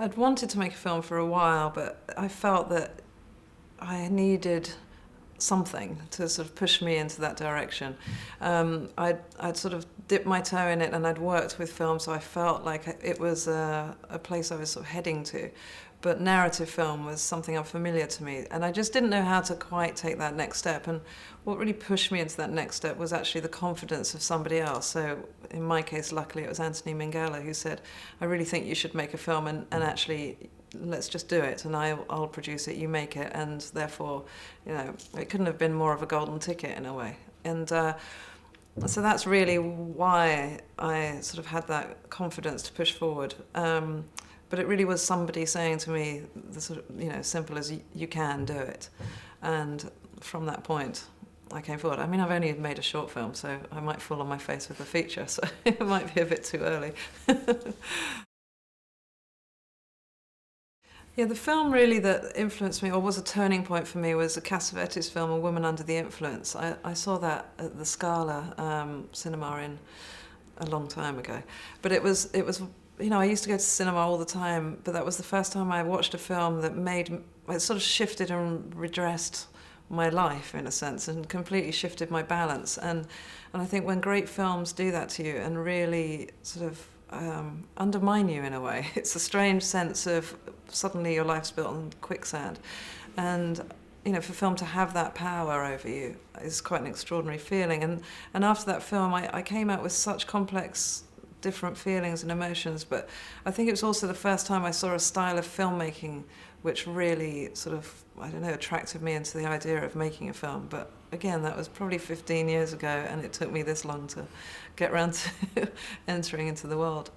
I'd wanted to make a film for a while, but I felt that I needed something to sort of push me into that direction. I'd sort of dipped my toe in it, and I'd worked with film, so I felt like it was a place I was sort of heading to. But narrative film was something unfamiliar to me, and I just didn't know how to quite take that next step. And what really pushed me into that next step was actually the confidence of somebody else. So in my case, luckily, it was Anthony Minghella who said, I really think you should make a film, and actually let's just do it, and I'll produce it, you make it. And therefore, it couldn't have been more of a golden ticket in a way. And so that's really why I sort of had that confidence to push forward. But it really was somebody saying to me, the sort of, simple as you can do it. And from that point, I came forward. I mean, I've only made a short film, so I might fall on my face with a feature, so it might be a bit too early. Yeah, the film really that influenced me, or was a turning point for me, was a Cassavetes film, A Woman Under the Influence. I saw that at the Scala cinema in a long time ago. But it was I used to go to cinema all the time, but that was the first time I watched a film that it sort of shifted and redressed my life in a sense, and completely shifted my balance. And I think when great films do that to you and really sort of undermine you in a way, it's a strange sense of suddenly your life's built on quicksand. And for film to have that power over you is quite an extraordinary feeling. And after that film, I came out with such complex different feelings and emotions, but I think it was also the first time I saw a style of filmmaking which really sort of, attracted me into the idea of making a film. But again, that was probably 15 years ago, and it took me this long to get around to entering into the world.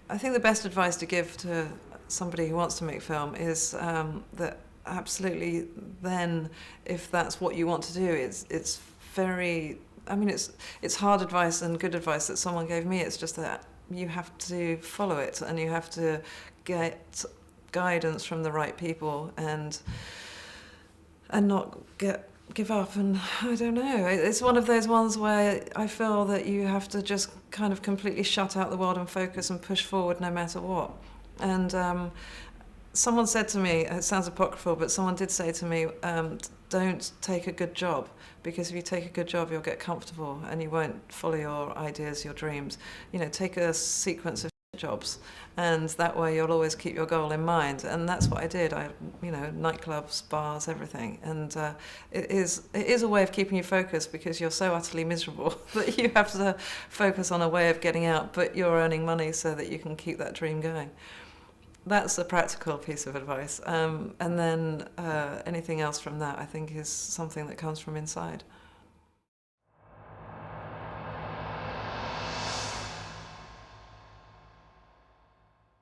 I think the best advice to give to somebody who wants to make film is that absolutely then, if that's what you want to do, it's very, it's hard advice and good advice that someone gave me. It's just that you have to follow it, and you have to get guidance from the right people, and not give up. And I don't know, it's one of those ones where I feel that you have to just kind of completely shut out the world and focus and push forward no matter what. And someone said to me, it sounds apocryphal, but someone did say to me, don't take a good job, because if you take a good job, you'll get comfortable and you won't follow your ideas, your dreams. Take a sequence of jobs, and that way you'll always keep your goal in mind. And that's what I did. Nightclubs, bars, everything. And it is a way of keeping you focused, because you're so utterly miserable that you have to focus on a way of getting out, but you're earning money so that you can keep that dream going. That's a practical piece of advice. And then anything else from that, I think, is something that comes from inside.